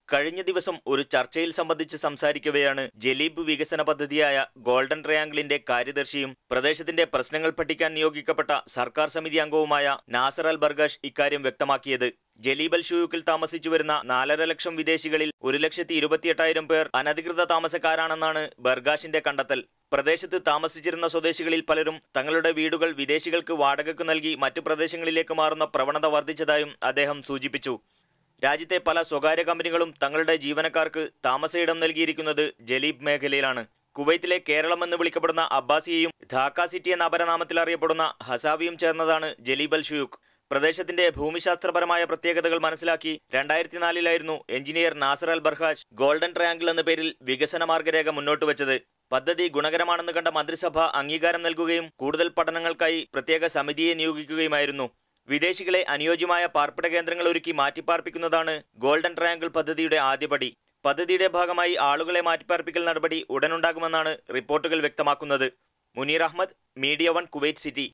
കഴിഞ്ഞ ദിവസം ഒരു ചർച്ചയിൽ സംബന്ധിച്ച് സംസാരിക്കവെയാണ് ജലീബ് വികസന പദ്ധതിയായ ഗോൾഡൻ ട്രയാങ്കിളിന്റെ കാര്യദർശിയും പ്രദേശത്തിന്റെ പ്രശ്നങ്ങൾ പഠിക്കാൻ നിയോഗിക്കപ്പെട്ട സർക്കാർ സമിതി അംഗവുമായ നാസർ അൽ ബർഗാഷ് ഇക്കാര്യം വ്യക്തമാക്കിയത്. ജലീബ് അൽ ഷുയൂക്കിൽ താമസിച്ചു വരുന്ന 4.5 ലക്ഷം വിദേശികളിൽ 1,28,000 പേർ അനധികൃത താമസക്കാരാണെന്നാണ് ബർഗാഷിന്റെ കണ്ടെത്തൽ. പ്രദേശത്ത് താമസിച്ചിരുന്ന സ്വദേശികളിൽ പലരും തങ്ങളുടെ വീടുകൾ വിദേശികൾക്ക് വാടകയ്ക്ക് നൽകി മറ്റു പ്രദേശങ്ങളിലേക്ക് മാറുന്ന പ്രവണത വർദ്ധിച്ചതായും അദ്ദേഹം സൂചിപ്പിച്ചു. രാജ്യത്തെ പല സ്വകാര്യ കമ്പനികളും തങ്ങളുടെ ജീവനക്കാർക്ക് താമസയിടം നൽകിയിരിക്കുന്നത് ജലീബ് മേഖലയിലാണ്. കുവൈത്തിലെ കേരളം എന്ന് വിളിക്കപ്പെടുന്ന അബ്ബാസിയയും ധാക്ക സിറ്റി എന്ന അപരനാമത്തിൽ അറിയപ്പെടുന്ന ഹസാവിയും ചേർന്നതാണ് ജലീബ് അൽ ഷുയൂക്ക്. പ്രദേശത്തിന്റെ ഭൂമിശാസ്ത്രപരമായ പ്രത്യേകതകൾ മനസ്സിലാക്കി 2004-ലായിരുന്നു എഞ്ചിനീയർ നാസർ അൽ ബർഗാഷ് ഗോൾഡൻ ട്രയാങ്കിൾ എന്ന പേരിൽ വികസന മാർഗരേഖ മുന്നോട്ട് വെച്ചത്. പദ്ധതി ഗുണകരമാണെന്ന് കണ്ട മന്ത്രിസഭ അംഗീകാരം നൽകുകയും കൂടുതൽ പഠനങ്ങൾക്കായി പ്രത്യേക സമിതിയെ നിയോഗിക്കുകയുമായിരുന്നു. വിദേശികളെ അനുയോജ്യമായ പാർപ്പിട കേന്ദ്രങ്ങൾ ഒരുക്കി മാറ്റിപ്പാർപ്പിക്കുന്നതാണ് ഗോൾഡൻ ട്രയാങ്കിൾ പദ്ധതിയുടെ ആദ്യപടി. പദ്ധതിയുടെ ഭാഗമായി ആളുകളെ മാറ്റിപ്പാർപ്പിക്കൽ നടപടി ഉടനുണ്ടാകുമെന്നാണ് റിപ്പോർട്ടുകൾ വ്യക്തമാക്കുന്നത്. Muneer Ahmed, media 1 Kuwait city.